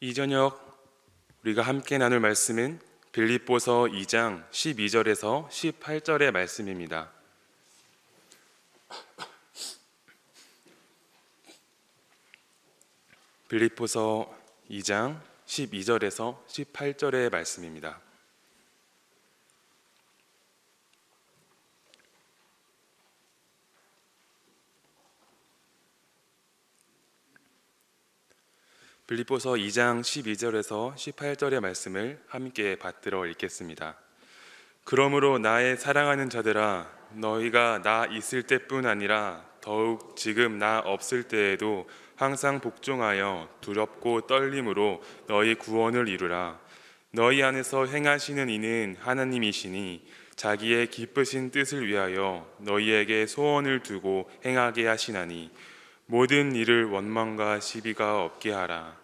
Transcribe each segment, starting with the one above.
이 저녁 우리가 함께 나눌 말씀은 빌립보서 2장 12절에서 18절의 말씀입니다. 빌립보서 2장 12절에서 18절의 말씀입니다. 빌립보서 2장 12절에서 18절의 말씀을 함께 받들어 읽겠습니다. 그러므로 나의 사랑하는 자들아, 너희가 나 있을 때뿐 아니라 더욱 지금 나 없을 때에도 항상 복종하여 두렵고 떨림으로 너희 구원을 이루라. 너희 안에서 행하시는 이는 하나님이시니 자기의 기쁘신 뜻을 위하여 너희에게 소원을 두고 행하게 하시나니 모든 일을 원망과 시비가 없게 하라.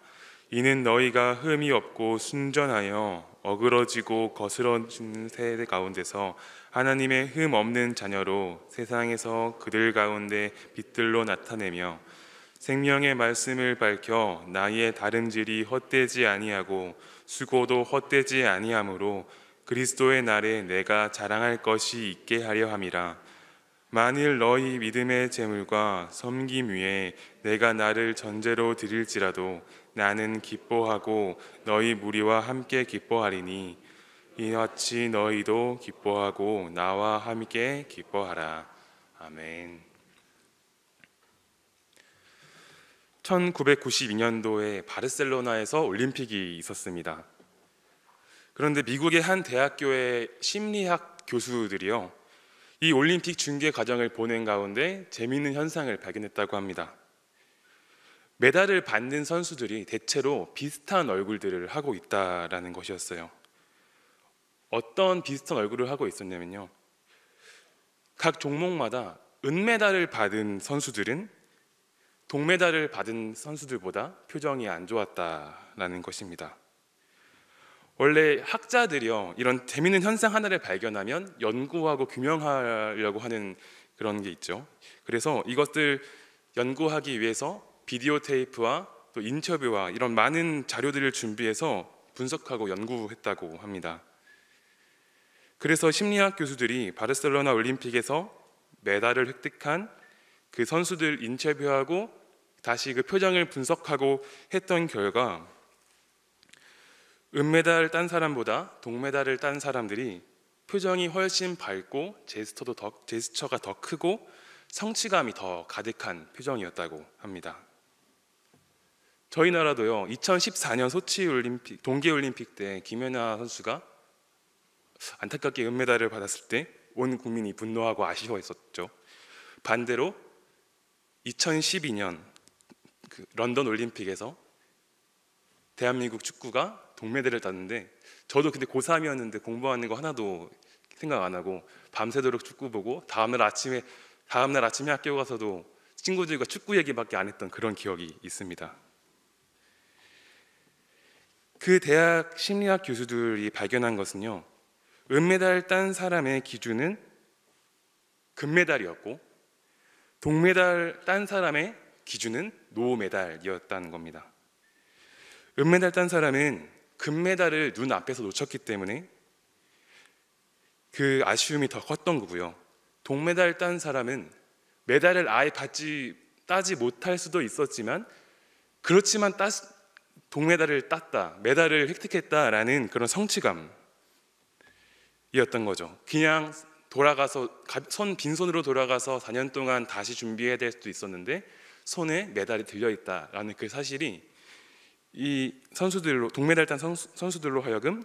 이는 너희가 흠이 없고 순전하여 어그러지고 거스러지는 세대 가운데서 하나님의 흠 없는 자녀로 세상에서 그들 가운데 빛들로 나타내며 생명의 말씀을 밝혀 나의 다름질이 헛되지 아니하고 수고도 헛되지 아니하므로 그리스도의 날에 내가 자랑할 것이 있게 하려 함이라. 만일 너희 믿음의 재물과 섬김 위에 내가 나를 전제로 드릴지라도 나는 기뻐하고 너희 무리와 함께 기뻐하리니 이같이 너희도 기뻐하고 나와 함께 기뻐하라. 아멘. 1992년도에 바르셀로나에서 올림픽이 있었습니다. 그런데 미국의 한 대학교의 심리학 교수들이요, 이 올림픽 중계 과정을 보낸 가운데 재미있는 현상을 발견했다고 합니다. 메달을 받는 선수들이 대체로 비슷한 얼굴들을 하고 있다라는 것이었어요. 어떤 비슷한 얼굴을 하고 있었냐면요, 각 종목마다 은메달을 받은 선수들은 동메달을 받은 선수들보다 표정이 안 좋았다라는 것입니다. 원래 학자들이요, 이런 재미있는 현상 하나를 발견하면 연구하고 규명하려고 하는 그런 게 있죠. 그래서 이것들 연구하기 위해서 비디오 테이프와 또 인터뷰와 이런 많은 자료들을 준비해서 분석하고 연구했다고 합니다. 그래서 심리학 교수들이 바르셀로나 올림픽에서 메달을 획득한 그 선수들 인터뷰하고 다시 그 표정을 분석하고 했던 결과 은메달을 딴 사람보다 동메달을 딴 사람들이 표정이 훨씬 밝고 제스처가 더 크고 성취감이 더 가득한 표정이었다고 합니다. 저희 나라도요, 2014년 소치 올림픽, 동계올림픽 때 김연아 선수가 안타깝게 은메달을 받았을 때 온 국민이 분노하고 아쉬워했었죠. 반대로 2012년 런던 올림픽에서 대한민국 축구가 동메달을 땄는데, 저도 근데 고3이었는데 공부하는 거 하나도 생각 안 하고 밤새도록 축구 보고 다음날 아침에 학교 가서도 친구들과 축구 얘기밖에 안 했던 그런 기억이 있습니다. 그 대학 심리학 교수들이 발견한 것은요, 은메달 딴 사람의 기준은 금메달이었고 동메달 딴 사람의 기준은 노메달이었다는 겁니다. 은메달 딴 사람은 금메달을 눈앞에서 놓쳤기 때문에 그 아쉬움이 더 컸던 거고요. 동메달 딴 사람은 메달을 아예 따지 못할 수도 있었지만, 그렇지만 동메달을 땄다, 메달을 획득했다라는 그런 성취감이었던 거죠. 그냥 빈손으로 돌아가서 4년 동안 다시 준비해야 될 수도 있었는데 손에 메달이 들려있다라는 그 사실이 이 동메달 딴 선수들로 하여금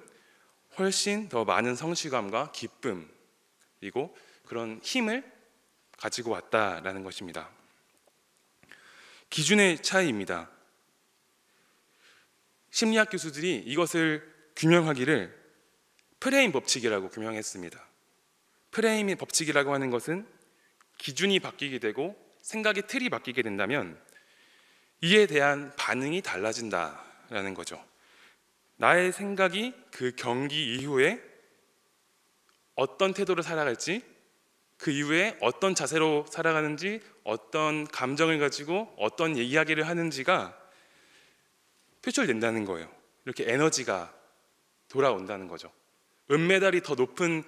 훨씬 더 많은 성취감과 기쁨, 그리고 그런 힘을 가지고 왔다라는 것입니다. 기준의 차이입니다. 심리학 교수들이 이것을 규명하기를 프레임 법칙이라고 규명했습니다. 프레임의 법칙이라고 하는 것은 기준이 바뀌게 되고 생각의 틀이 바뀌게 된다면 이에 대한 반응이 달라진다라는 거죠. 나의 생각이 그 경기 이후에 어떤 태도로 살아갈지, 그 이후에 어떤 자세로 살아가는지, 어떤 감정을 가지고 어떤 이야기를 하는지가 표출된다는 거예요. 이렇게 에너지가 돌아온다는 거죠. 은메달이 더 높은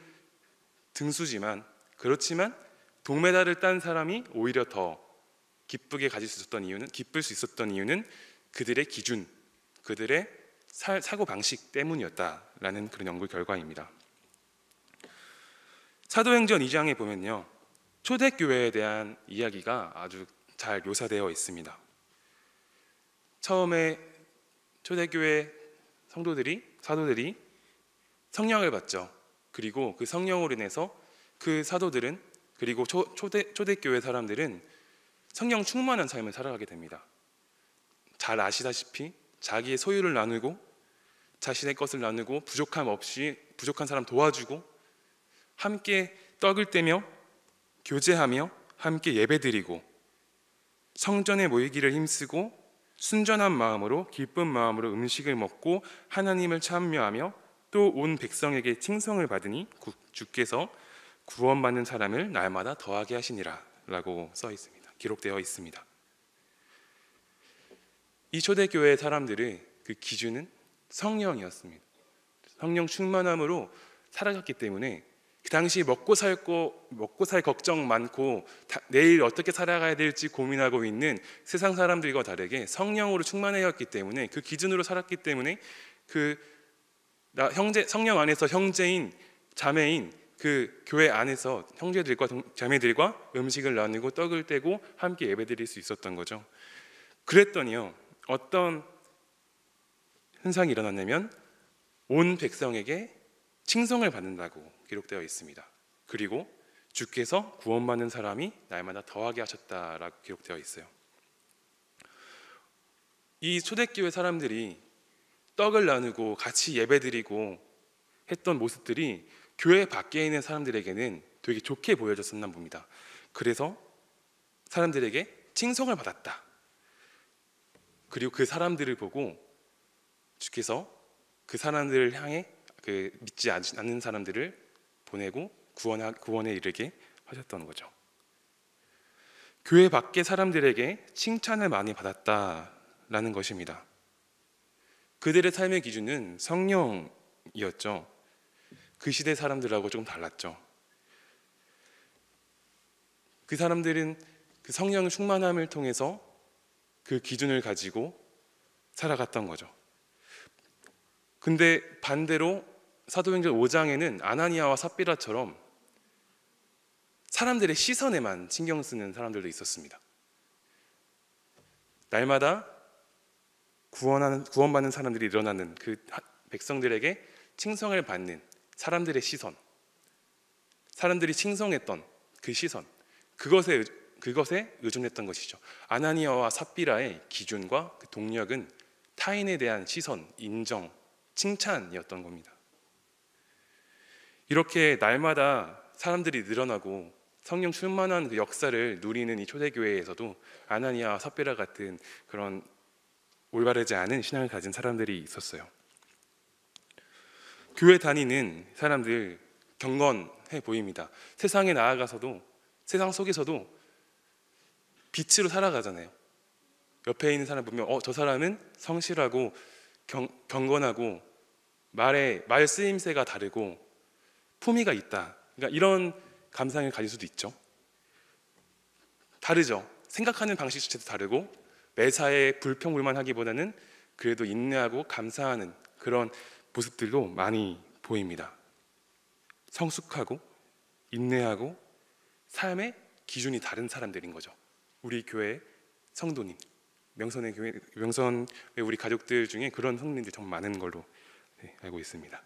등수지만, 그렇지만 동메달을 딴 사람이 오히려 더 기쁠 수 있었던 이유는 그들의 기준, 그들의 사고 방식 때문이었다라는 그런 연구 결과입니다. 사도행전 2장에 보면요, 초대교회에 대한 이야기가 아주 잘 묘사되어 있습니다. 처음에 초대교회 사도들이 성령을 받죠. 그리고 그 성령으로 인해서 그 사도들은, 그리고 초대교회 사람들은 성령 충만한 삶을 살아가게 됩니다. 잘 아시다시피 자기의 소유를 나누고 자신의 것을 나누고 부족함 없이 부족한 사람 도와주고 함께 떡을 떼며 교제하며 함께 예배드리고 성전에 모이기를 힘쓰고 순전한 마음으로 기쁜 마음으로 음식을 먹고 하나님을 찬미하며 또 온 백성에게 칭송을 받으니 주께서 구원받는 사람을 날마다 더하게 하시니라 라고 써 있습니다. 기록되어 있습니다. 이 초대교회 사람들의 그 기준은 성령이었습니다. 성령 충만함으로 살아갔기 때문에 그 당시 먹고 살 걱정 많고 내일 어떻게 살아가야 될지 고민하고 있는 세상 사람들과 다르게 성령으로 충만해였기 때문에, 그 기준으로 살았기 때문에 성령 안에서 형제인 자매인 그 교회 안에서 형제들과 자매들과 음식을 나누고 떡을 떼고 함께 예배드릴 수 있었던 거죠. 그랬더니요, 어떤 현상이 일어났냐면 온 백성에게 칭송을 받는다고 기록되어 있습니다. 그리고 주께서 구원받는 사람이 날마다 더하게 하셨다라고 기록되어 있어요. 이 초대교회 사람들이 떡을 나누고 같이 예배드리고 했던 모습들이 교회 밖에 있는 사람들에게는 되게 좋게 보여졌었나 봅니다. 그래서 사람들에게 칭송을 받았다. 그리고 그 사람들을 보고 주께서 그 사람들을 향해 믿지 않는 사람들을 보내고 구원에 이르게 하셨던 거죠. 교회 밖의 사람들에게 칭찬을 많이 받았다라는 것입니다. 그들의 삶의 기준은 성령이었죠. 그 시대 사람들하고 조금 달랐죠. 그 사람들은 그 성령 충만함을 통해서 그 기준을 가지고 살아갔던 거죠. 근데 반대로 사도행전 5장에는 아나니아와 삽비라처럼 사람들의 시선에만 신경 쓰는 사람들도 있었습니다. 날마다 구원받는 사람들이 일어나는 그 백성들에게 칭송을 받는 사람들의 시선, 사람들이 칭송했던 그 시선, 그것에 의존했던 것이죠. 아나니아와 삽비라의 기준과 그 동력은 타인에 대한 시선, 인정, 칭찬이었던 겁니다. 이렇게 날마다 사람들이 늘어나고 성령 충만한 그 역사를 누리는 이 초대교회에서도 아나니아와 삽비라 같은 그런 올바르지 않은 신앙을 가진 사람들이 있었어요. 교회 다니는 사람들 경건해 보입니다. 세상에 나아가서도, 세상 속에서도 빛으로 살아가잖아요. 옆에 있는 사람 보면 저 사람은 성실하고 경건하고 말 쓰임새가 다르고 품위가 있다. 그러니까 이런 감상을 가질 수도 있죠. 다르죠. 생각하는 방식 자체도 다르고 매사에 불평불만하기보다는 그래도 인내하고 감사하는 그런 모습들도 많이 보입니다. 성숙하고 인내하고 삶의 기준이 다른 사람들인 거죠. 우리 교회 성도님, 명선의 우리 가족들 중에 그런 성도님들이 정말 많은 걸로 알고 있습니다.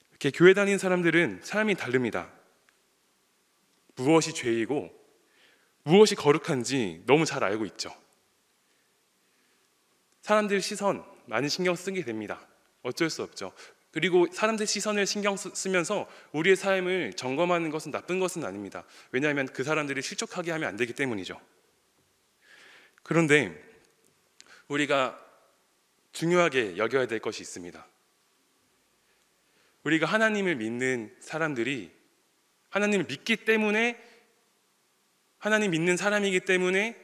이렇게 교회 다니는 사람들은 삶이 다릅니다. 무엇이 죄이고 무엇이 거룩한지 너무 잘 알고 있죠. 사람들 시선 많이 신경 쓰게 됩니다. 어쩔 수 없죠. 그리고 사람들 시선을 신경 쓰면서 우리의 삶을 점검하는 것은 나쁜 것은 아닙니다. 왜냐하면 그 사람들이 실족하게 하면 안 되기 때문이죠. 그런데 우리가 중요하게 여겨야 될 것이 있습니다. 우리가 하나님을 믿는 사람들이 하나님을 믿기 때문에, 하나님 믿는 사람이기 때문에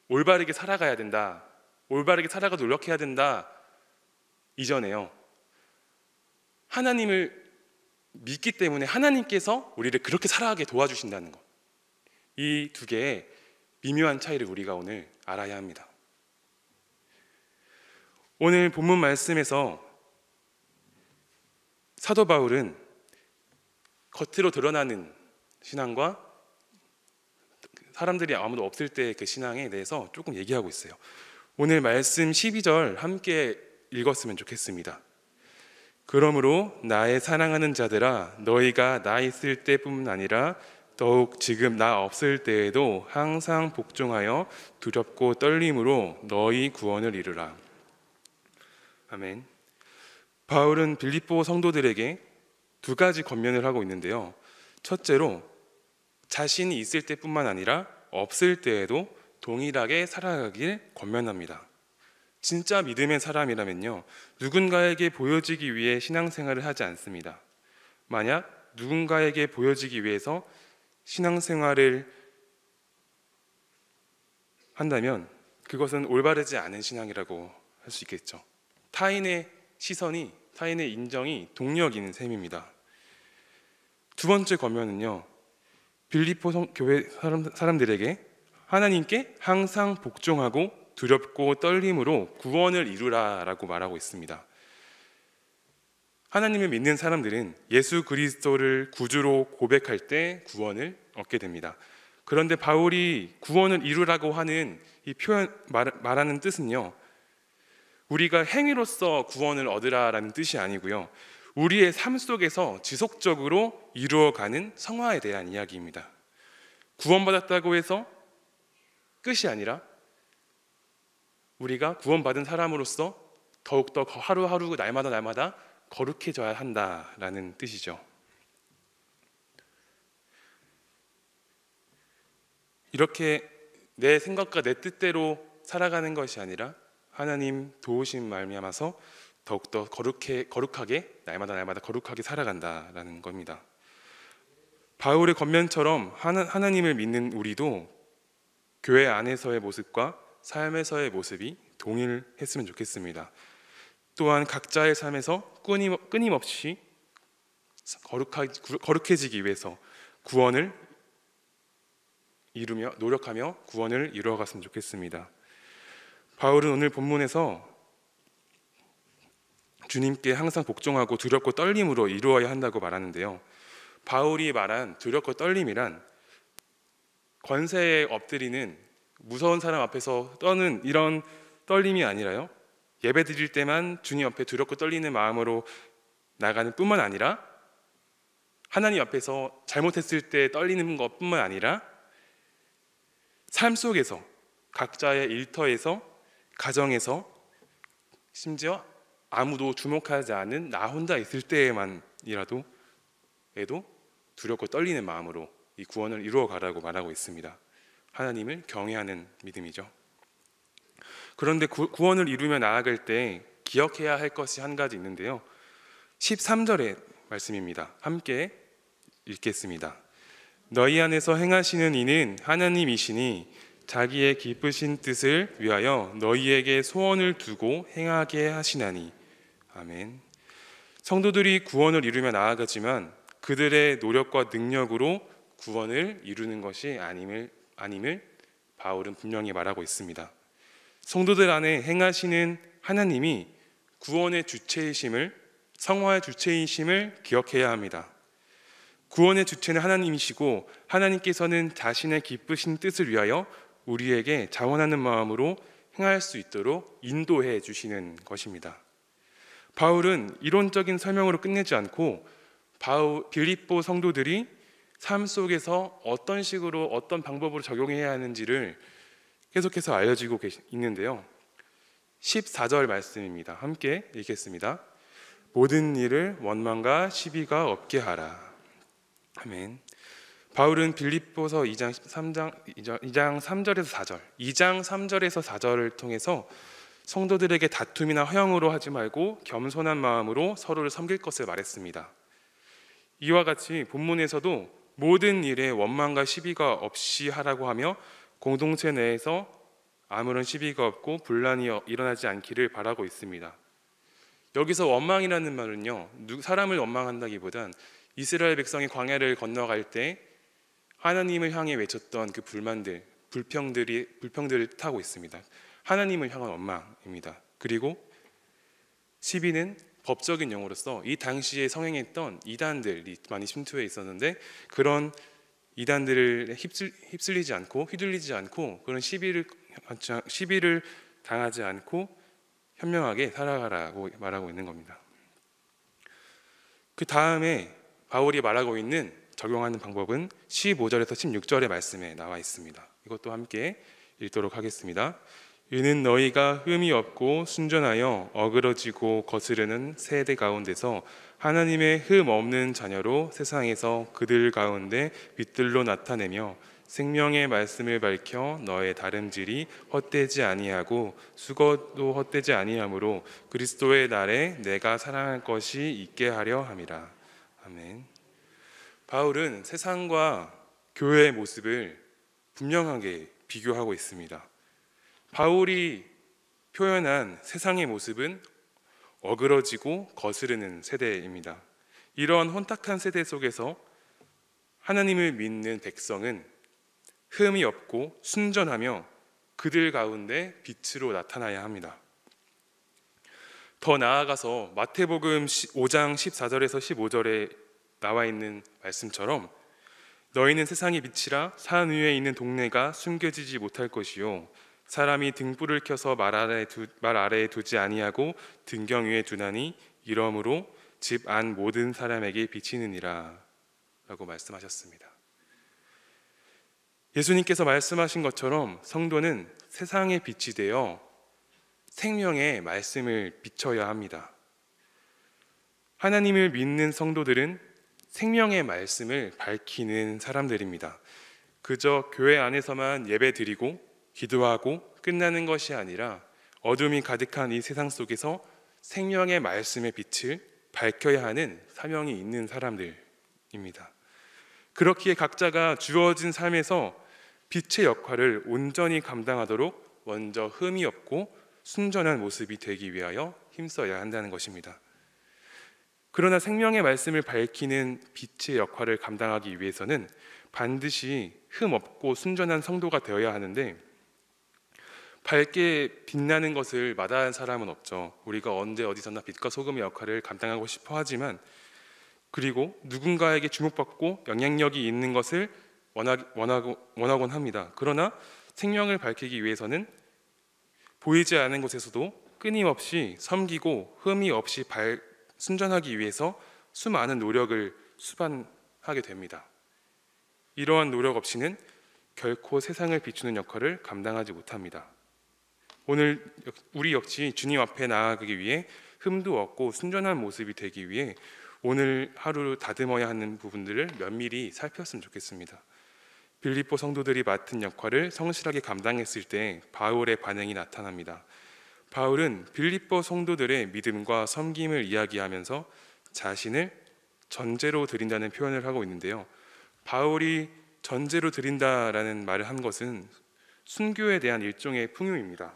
올바르게 살아가야 된다, 올바르게 살아가 노력해야 된다 이전에요, 하나님을 믿기 때문에 하나님께서 우리를 그렇게 살아가게 도와주신다는 것, 이 두 개의 미묘한 차이를 우리가 오늘 알아야 합니다. 오늘 본문 말씀에서 사도 바울은 겉으로 드러나는 신앙과 사람들이 아무도 없을 때의 그 신앙에 대해서 조금 얘기하고 있어요. 오늘 말씀 12절 함께 읽었으면 좋겠습니다. 그러므로 나의 사랑하는 자들아, 너희가 나 있을 때뿐만 아니라 더욱 지금 나 없을 때에도 항상 복종하여 두렵고 떨림으로 너희 구원을 이루라. 아멘. 바울은 빌립보 성도들에게 두 가지 권면을 하고 있는데요. 첫째로 자신이 있을 때뿐만 아니라 없을 때에도 동일하게 살아가길 권면합니다. 진짜 믿음의 사람이라면요, 누군가에게 보여지기 위해 신앙생활을 하지 않습니다. 만약 누군가에게 보여지기 위해서 신앙생활을 한다면 그것은 올바르지 않은 신앙이라고 할 수 있겠죠. 타인의 시선이, 타인의 인정이 동력인 셈입니다. 두 번째 권면은요, 빌립보 교회 사람들에게 하나님께 항상 복종하고 두렵고 떨림으로 구원을 이루라 라고 말하고 있습니다. 하나님을 믿는 사람들은 예수 그리스도를 구주로 고백할 때 구원을 얻게 됩니다. 그런데 바울이 구원을 이루라고 하는 이 표현, 말하는 뜻은요, 우리가 행위로서 구원을 얻으라라는 뜻이 아니고요, 우리의 삶 속에서 지속적으로 이루어가는 성화에 대한 이야기입니다. 구원받았다고 해서 끝이 아니라 우리가 구원받은 사람으로서 더욱더 하루하루 날마다 거룩해져야 한다라는 뜻이죠. 이렇게 내 생각과 내 뜻대로 살아가는 것이 아니라 하나님 도우심 말미암아서 더욱더 거룩하게 날마다 거룩하게 살아간다라는 겁니다. 바울의 권면처럼 하나님을 믿는 우리도 교회 안에서의 모습과 삶에서의 모습이 동일했으면 좋겠습니다. 또한 각자의 삶에서 끊임없이 거룩해지기 위해서 구원을 이루며 노력하며 구원을 이루어갔으면 좋겠습니다. 바울은 오늘 본문에서 주님께 항상 복종하고 두렵고 떨림으로 이루어야 한다고 말하는데요, 바울이 말한 두렵고 떨림이란 권세에 엎드리는 무서운 사람 앞에서 떠는 이런 떨림이 아니라요, 예배 드릴 때만 주님 앞에 두렵고 떨리는 마음으로 나가는 뿐만 아니라 하나님 앞에서 잘못했을 때 떨리는 것뿐만 아니라 삶 속에서 각자의 일터에서 가정에서 심지어 아무도 주목하지 않은 나 혼자 있을 때에만이라도 두렵고 떨리는 마음으로 이 구원을 이루어 가라고 말하고 있습니다. 하나님을 경외하는 믿음이죠. 그런데 구원을 이루며 나아갈 때 기억해야 할 것이 한 가지 있는데요, 13절의 말씀입니다. 함께 읽겠습니다. 너희 안에서 행하시는 이는 하나님이시니 자기의 기쁘신 뜻을 위하여 너희에게 소원을 두고 행하게 하시나니. 아멘. 성도들이 구원을 이루며 나아가지만 그들의 노력과 능력으로 구원을 이루는 것이 아님을 바울은 분명히 말하고 있습니다. 성도들 안에 행하시는 하나님이 구원의 주체이심을, 성화의 주체이심을 기억해야 합니다. 구원의 주체는 하나님이시고 하나님께서는 자신의 기쁘신 뜻을 위하여 우리에게 자원하는 마음으로 행할 수 있도록 인도해 주시는 것입니다. 바울은 이론적인 설명으로 끝내지 않고 빌립보 성도들이 삶 속에서 어떤 식으로 어떤 방법으로 적용해야 하는지를 계속해서 알려주고 있는데요, 14절 말씀입니다. 함께 읽겠습니다. 모든 일을 원망과 시비가 없게 하라. 아멘. 바울은 빌립보서 2장 3절에서 4절, 2장 3절에서 4절을 통해서 성도들에게 다툼이나 허영으로 하지 말고 겸손한 마음으로 서로를 섬길 것을 말했습니다. 이와 같이 본문에서도 모든 일에 원망과 시비가 없이 하라고 하며 공동체 내에서 아무런 시비가 없고 분란이 일어나지 않기를 바라고 있습니다. 여기서 원망이라는 말은요, 사람을 원망한다기보단 이스라엘 백성이 광야를 건너갈 때 하나님을 향해 외쳤던 그 불만들, 불평들을 뜻하고 있습니다. 하나님을 향한 원망입니다. 그리고 시비는 법적인 용어로서 이 당시에 성행했던 이단들이 많이 침투해 있었는데, 그런 이단들을 휩쓸리지 않고 휘둘리지 않고 그런 시비를 당하지 않고 현명하게 살아가라고 말하고 있는 겁니다. 그 다음에 바울이 말하고 있는 적용하는 방법은 15절에서 16절의 말씀에 나와 있습니다. 이것도 함께 읽도록 하겠습니다. 이는 너희가 흠이 없고 순전하여 어그러지고 거스르는 세대 가운데서 하나님의 흠 없는 자녀로 세상에서 그들 가운데 빛들로 나타내며 생명의 말씀을 밝혀 너의 다름질이 헛되지 아니하고 수고도 헛되지 아니하므로 그리스도의 날에 내가 사랑할 것이 있게 하려 함이라. 아멘. 바울은 세상과 교회의 모습을 분명하게 비교하고 있습니다. 바울이 표현한 세상의 모습은 어그러지고 거스르는 세대입니다. 이러한 혼탁한 세대 속에서 하나님을 믿는 백성은 흠이 없고 순전하며 그들 가운데 빛으로 나타나야 합니다. 더 나아가서 마태복음 5장 14절에서 15절에 나와 있는 말씀처럼 너희는 세상의 빛이라 산 위에 있는 동네가 숨겨지지 못할 것이요 사람이 등불을 켜서 말 아래에 두지 아니하고 등경 위에 두나니 이러므로 집 안 모든 사람에게 비치느니라 라고 말씀하셨습니다. 예수님께서 말씀하신 것처럼 성도는 세상의 빛이 되어 생명의 말씀을 비춰야 합니다. 하나님을 믿는 성도들은 생명의 말씀을 밝히는 사람들입니다. 그저 교회 안에서만 예배드리고 기도하고 끝나는 것이 아니라 어둠이 가득한 이 세상 속에서 생명의 말씀의 빛을 밝혀야 하는 사명이 있는 사람들입니다. 그렇기에 각자가 주어진 삶에서 빛의 역할을 온전히 감당하도록 먼저 흠이 없고 순전한 모습이 되기 위하여 힘써야 한다는 것입니다. 그러나 생명의 말씀을 밝히는 빛의 역할을 감당하기 위해서는 반드시 흠 없고 순전한 성도가 되어야 하는데, 밝게 빛나는 것을 마다한 사람은 없죠. 우리가 언제 어디서나 빛과 소금의 역할을 감당하고 싶어 하지만, 그리고 누군가에게 주목받고 영향력이 있는 것을 원하곤 합니다. 그러나 생명을 밝히기 위해서는 보이지 않는 곳에서도 끊임없이 섬기고 흠이 없이 순전하기 위해서 수많은 노력을 수반하게 됩니다. 이러한 노력 없이는 결코 세상을 비추는 역할을 감당하지 못합니다. 오늘 우리 역시 주님 앞에 나아가기 위해 흠도 없고 순전한 모습이 되기 위해 오늘 하루 다듬어야 하는 부분들을 면밀히 살폈으면 좋겠습니다. 빌립보 성도들이 맡은 역할을 성실하게 감당했을 때 바울의 반응이 나타납니다. 바울은 빌립보 성도들의 믿음과 섬김을 이야기하면서 자신을 전제로 드린다는 표현을 하고 있는데요. 바울이 전제로 드린다라는 말을 한 것은 순교에 대한 일종의 풍요입니다.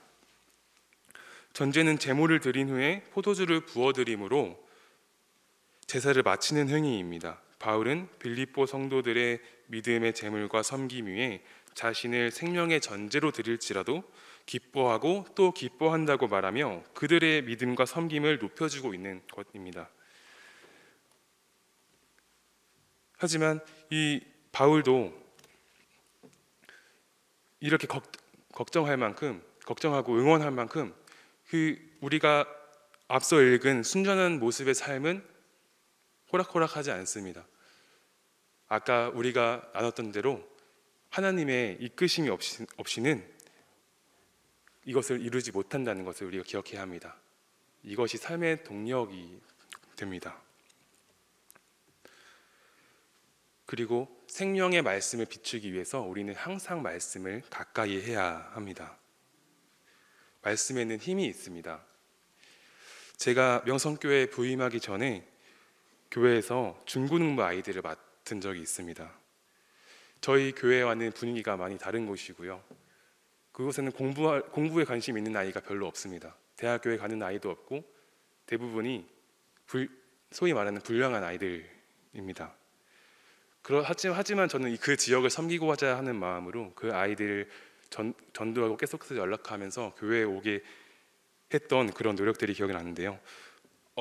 전제는 제물을 드린 후에 포도주를 부어드림으로 제사를 마치는 행위입니다. 바울은 빌립보 성도들의 믿음의 제물과 섬김 위에 자신을 생명의 전제로 드릴지라도 기뻐하고 또 기뻐한다고 말하며 그들의 믿음과 섬김을 높여주고 있는 것입니다. 하지만 이 바울도 이렇게 걱정할 만큼, 걱정하고 응원할 만큼 우리가 앞서 읽은 순전한 모습의 삶은 호락호락하지 않습니다. 아까 우리가 나눴던 대로 하나님의 이끄심이 없이는 이것을 이루지 못한다는 것을 우리가 기억해야 합니다. 이것이 삶의 동력이 됩니다. 그리고 생명의 말씀을 비추기 위해서 우리는 항상 말씀을 가까이 해야 합니다. 말씀에는 힘이 있습니다. 제가 명성교회에 부임하기 전에 교회에서 중고등부 아이들을 맡은 적이 있습니다. 저희 교회와는 분위기가 많이 다른 곳이고요. 그곳에는 공부에 관심 있는 아이가 별로 없습니다. 대학교에 가는 아이도 없고 대부분이 소위 말하는 불량한 아이들입니다. 하지만 저는 그 지역을 섬기고자 하는 마음으로 그 아이들을 전도하고 계속해서 연락하면서 교회에 오게 했던 그런 노력들이 기억이 나는데요.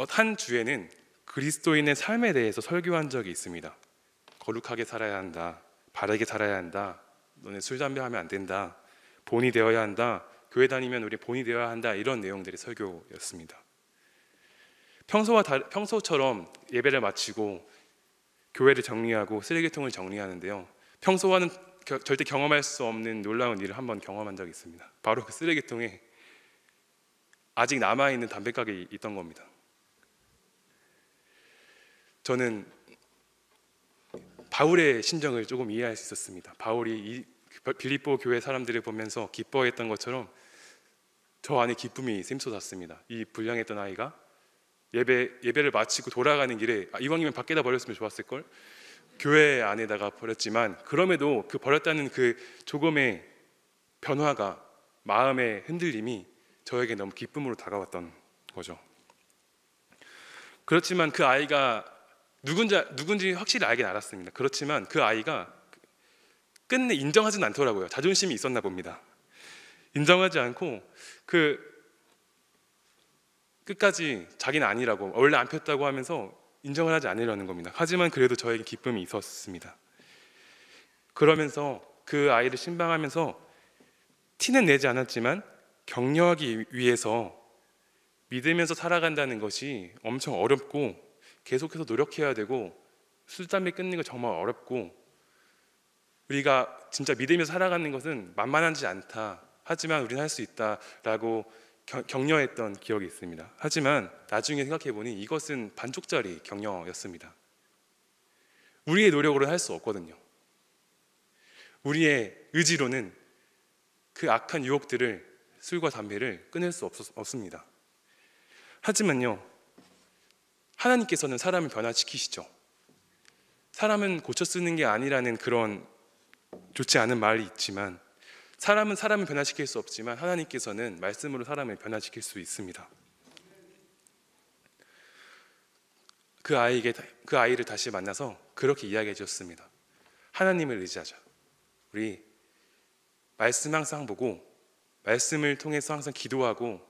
한 주에는 그리스도인의 삶에 대해서 설교한 적이 있습니다. 거룩하게 살아야 한다, 바르게 살아야 한다, 너네 술 담배 하면 안 된다, 본이 되어야 한다, 교회 다니면 우리 본이 되어야 한다, 이런 내용들의 설교였습니다. 평소처럼 예배를 마치고 교회를 정리하고 쓰레기통을 정리하는데요, 평소와는 절대 경험할 수 없는 놀라운 일을 한번 경험한 적이 있습니다. 바로 그 쓰레기통에 아직 남아있는 담배각이 있던 겁니다. 저는 바울의 심정을 조금 이해할 수 있었습니다. 바울이 이 빌립보 교회 사람들을 보면서 기뻐했던 것처럼 저 안에 기쁨이 샘솟았습니다. 이 불량했던 아이가 예배를 마치고 돌아가는 길에 이왕이면 밖에다 버렸으면 좋았을걸, 교회 안에다가 버렸지만 그럼에도 그 버렸다는 그 조금의 변화가, 마음의 흔들림이 저에게 너무 기쁨으로 다가왔던 거죠. 그렇지만 그 아이가 누군지 확실히 알긴 알았습니다. 그렇지만 그 아이가 끝내 인정하진 않더라고요. 자존심이 있었나 봅니다. 인정하지 않고 끝까지 자기는 아니라고, 원래 안 폈다고 하면서 인정을 하지 않으려는 겁니다. 하지만 그래도 저에게 기쁨이 있었습니다. 그러면서 그 아이를 신방하면서 티는 내지 않았지만 격려하기 위해서 믿으면서 살아간다는 것이 엄청 어렵고 계속해서 노력해야 되고 술, 담배 끊는 거 정말 어렵고 우리가 진짜 믿으면서 살아가는 것은 만만하지 않다, 하지만 우리는 할 수 있다라고 격려했던 기억이 있습니다. 하지만 나중에 생각해보니 이것은 반쪽짜리 격려였습니다. 우리의 노력으로는 할 수 없거든요. 우리의 의지로는 그 악한 유혹들을, 술과 담배를 끊을 수 없습니다. 하지만요, 하나님께서는 사람을 변화시키시죠. 사람은 고쳐 쓰는 게 아니라는 그런 좋지 않은 말이 있지만, 사람은 사람을 변화시킬 수 없지만 하나님께서는 말씀으로 사람을 변화시킬 수 있습니다. 그 아이를 다시 만나서 그렇게 이야기해 주셨습니다. 하나님을 의지하자. 우리 말씀 항상 보고 말씀을 통해서 항상 기도하고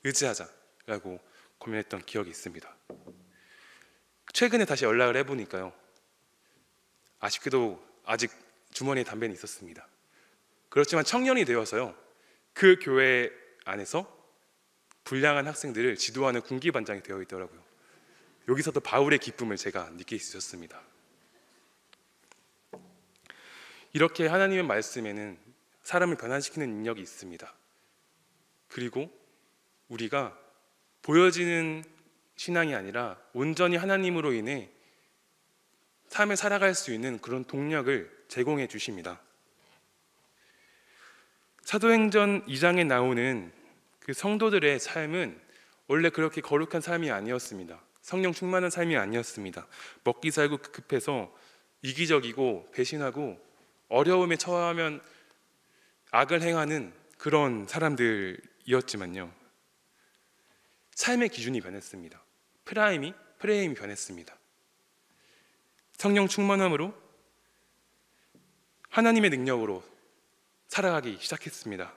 의지하자라고 고민했던 기억이 있습니다. 최근에 다시 연락을 해보니까요, 아쉽게도 아직 주머니에 담배는 있었습니다. 그렇지만 청년이 되어서요, 그 교회 안에서 불량한 학생들을 지도하는 군기반장이 되어 있더라고요. 여기서도 바울의 기쁨을 제가 느낄 수 있었습니다. 이렇게 하나님의 말씀에는 사람을 변화시키는 능력이 있습니다. 그리고 우리가 보여지는 신앙이 아니라 온전히 하나님으로 인해 삶을 살아갈 수 있는 그런 동력을 제공해 주십니다. 사도행전 2장에 나오는 그 성도들의 삶은 원래 그렇게 거룩한 삶이 아니었습니다. 성령 충만한 삶이 아니었습니다. 먹기 살고 급해서 이기적이고 배신하고 어려움에 처하면 악을 행하는 그런 사람들이었지만요, 삶의 기준이 변했습니다. 프레임이 변했습니다. 성령 충만함으로 하나님의 능력으로 살아가기 시작했습니다.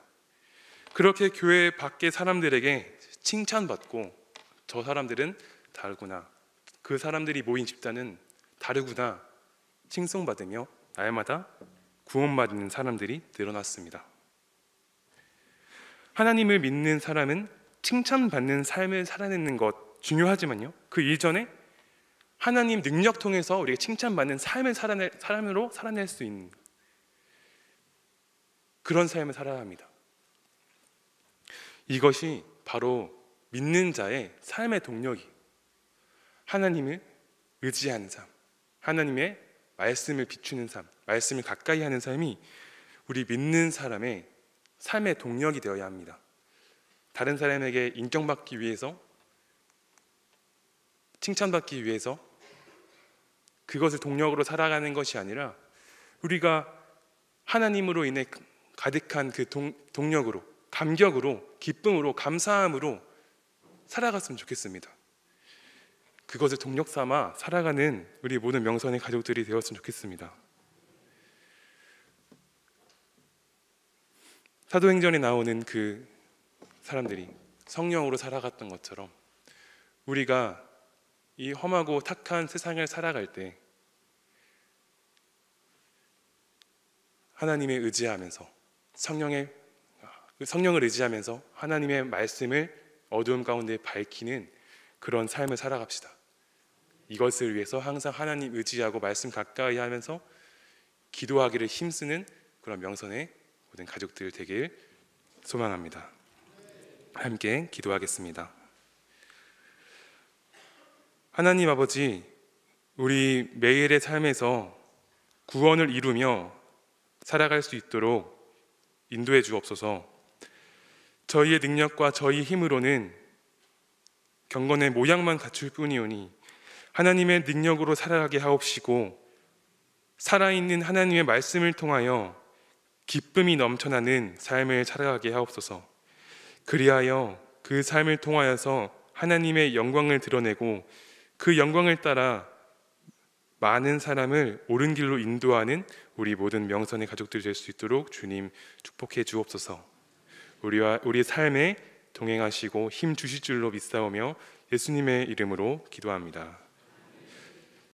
그렇게 교회 밖의 사람들에게 칭찬받고, 저 사람들은 다르구나, 그 사람들이 모인 집단은 다르구나 칭송받으며 날마다 구원받는 사람들이 늘어났습니다. 하나님을 믿는 사람은 칭찬받는 삶을 살아내는 것 중요하지만요, 그 이전에 하나님 능력 통해서 우리가 칭찬받는 삶을 사람으로 살아낼 수 있는 그런 삶을 살아야 합니다. 이것이 바로 믿는 자의 삶의 동력이, 하나님을 의지하는 삶, 하나님의 말씀을 비추는 삶, 말씀을 가까이 하는 삶이 우리 믿는 사람의 삶의 동력이 되어야 합니다. 다른 사람에게 인정받기 위해서, 칭찬받기 위해서 그것을 동력으로 살아가는 것이 아니라 우리가 하나님으로 인해 가득한 그 동력으로, 감격으로, 기쁨으로, 감사함으로 살아갔으면 좋겠습니다. 그것을 동력 삼아 살아가는 우리 모든 명선의 가족들이 되었으면 좋겠습니다. 사도행전에 나오는 그 사람들이 성령으로 살아갔던 것처럼 우리가 이 험하고 탁한 세상을 살아갈 때 하나님을 의지하면서 성령을 의지하면서 하나님의 말씀을 어두움 가운데 밝히는 그런 삶을 살아갑시다. 이것을 위해서 항상 하나님 의지하고 말씀 가까이 하면서 기도하기를 힘쓰는 그런 명선의 모든 가족들 되길 소망합니다. 함께 기도하겠습니다. 하나님 아버지, 우리 매일의 삶에서 구원을 이루며 살아갈 수 있도록 인도해 주옵소서. 저희의 능력과 저희 힘으로는 경건의 모양만 갖출 뿐이오니 하나님의 능력으로 살아가게 하옵시고 살아있는 하나님의 말씀을 통하여 기쁨이 넘쳐나는 삶을 살아가게 하옵소서. 그리하여 그 삶을 통하여서 하나님의 영광을 드러내고 그 영광을 따라 많은 사람을 옳은 길로 인도하는 우리 모든 명선의 가족들이 될 수 있도록 주님 축복해 주옵소서. 우리의 삶에 동행하시고 힘 주실 줄로 믿사오며 예수님의 이름으로 기도합니다.